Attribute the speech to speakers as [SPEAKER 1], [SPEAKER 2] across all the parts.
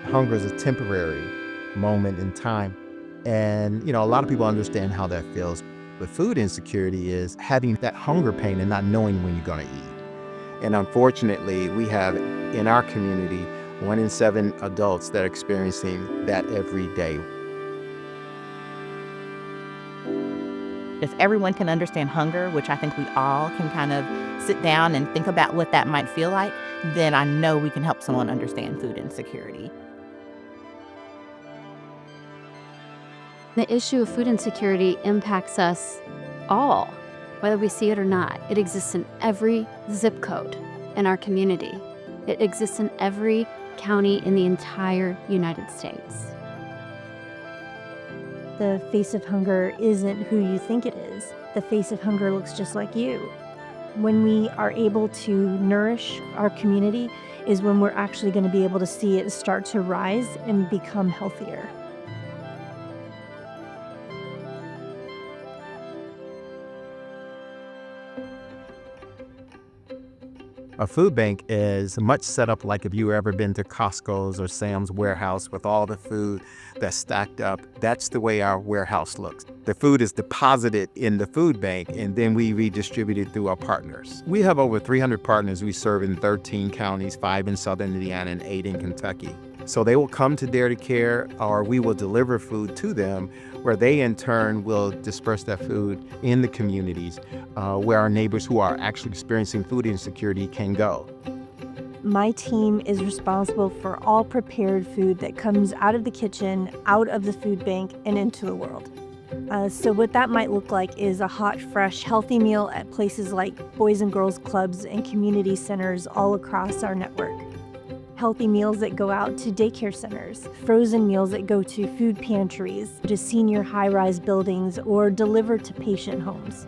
[SPEAKER 1] hunger is a temporary moment in time. And, a lot of people understand how that feels. But food insecurity is having that hunger pain and not knowing when you're going to eat. And unfortunately, we have in our community 1 in 7 adults that are experiencing that every day.
[SPEAKER 2] If everyone can understand hunger, which I think we all can kind of sit down and think about what that might feel like, then I know we can help someone understand food insecurity.
[SPEAKER 3] The issue of food insecurity impacts us all, whether we see it or not. It exists in every zip code in our community. It exists in every county in the entire United States.
[SPEAKER 4] The face of hunger isn't who you think it is. The face of hunger looks just like you. When we are able to nourish our community is when we're actually going to be able to see it start to rise and become healthier.
[SPEAKER 1] A food bank is much set up like if you've ever been to Costco's or Sam's warehouse with all the food that's stacked up. That's the way our warehouse looks. The food is deposited in the food bank and then we redistribute it through our partners. We have over 300 partners we serve in 13 counties, 5 in southern Indiana and 8 in Kentucky. So they will come to Dare to Care or we will deliver food to them where they in turn will disperse that food in the communities where our neighbors who are actually experiencing food insecurity can go.
[SPEAKER 4] My team is responsible for all prepared food that comes out of the kitchen, out of the food bank, and into the world. So what that might look like is a hot, fresh, healthy meal at places like Boys and Girls Clubs and community centers all across our network. Healthy meals that go out to daycare centers, frozen meals that go to food pantries, to senior high-rise buildings, or delivered to patient homes.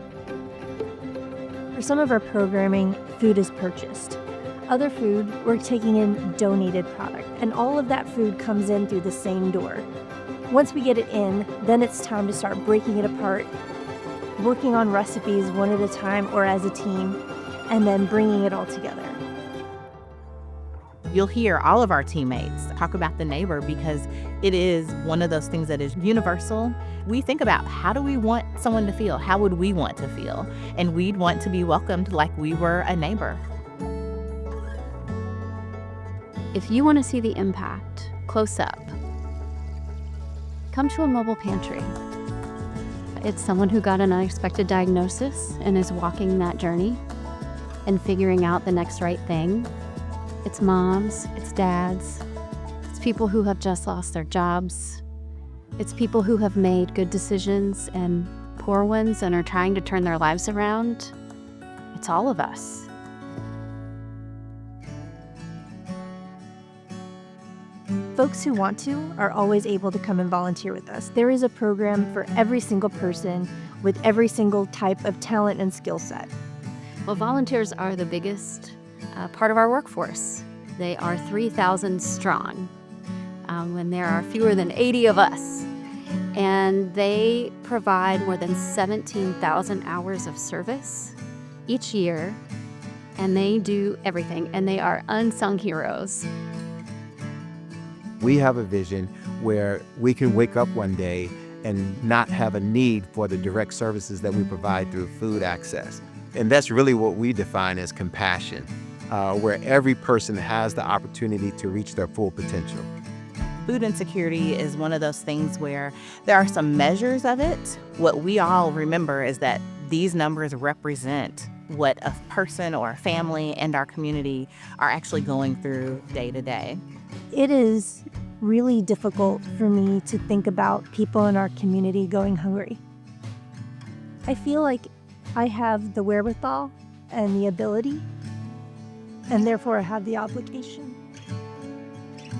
[SPEAKER 4] For some of our programming, food is purchased. Other food, we're taking in donated product, and all of that food comes in through the same door. Once we get it in, then it's time to start breaking it apart, working on recipes one at a time or as a team, and then bringing it all together.
[SPEAKER 2] You'll hear all of our teammates talk about the neighbor because it is one of those things that is universal. We think about how do we want someone to feel? How would we want to feel? And we'd want to be welcomed like we were a neighbor.
[SPEAKER 3] If you want to see the impact close up, come to a mobile pantry. It's someone who got an unexpected diagnosis and is walking that journey and figuring out the next right thing. It's moms, it's dads, it's people who have just lost their jobs. It's people who have made good decisions and poor ones and are trying to turn their lives around. It's all of us.
[SPEAKER 4] Folks who want to are always able to come and volunteer with us. There is a program for every single person with every single type of talent and skill set.
[SPEAKER 3] Well, volunteers are the biggest part of our workforce. They are 3,000 strong when there are fewer than 80 of us. And they provide more than 17,000 hours of service each year. And they do everything. And they are unsung heroes.
[SPEAKER 1] We have a vision where we can wake up one day and not have a need for the direct services that we provide through food access. And that's really what we define as compassion, where every person has the opportunity to reach their full potential.
[SPEAKER 2] Food insecurity is one of those things where there are some measures of it. What we all remember is that these numbers represent what a person or a family and our community are actually going through day to day.
[SPEAKER 4] It is really difficult for me to think about people in our community going hungry. I feel like I have the wherewithal and the ability, and therefore I have the obligation.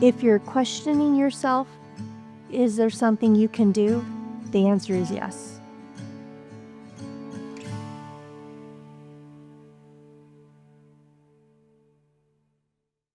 [SPEAKER 4] If you're questioning yourself, is there something you can do? The answer is yes.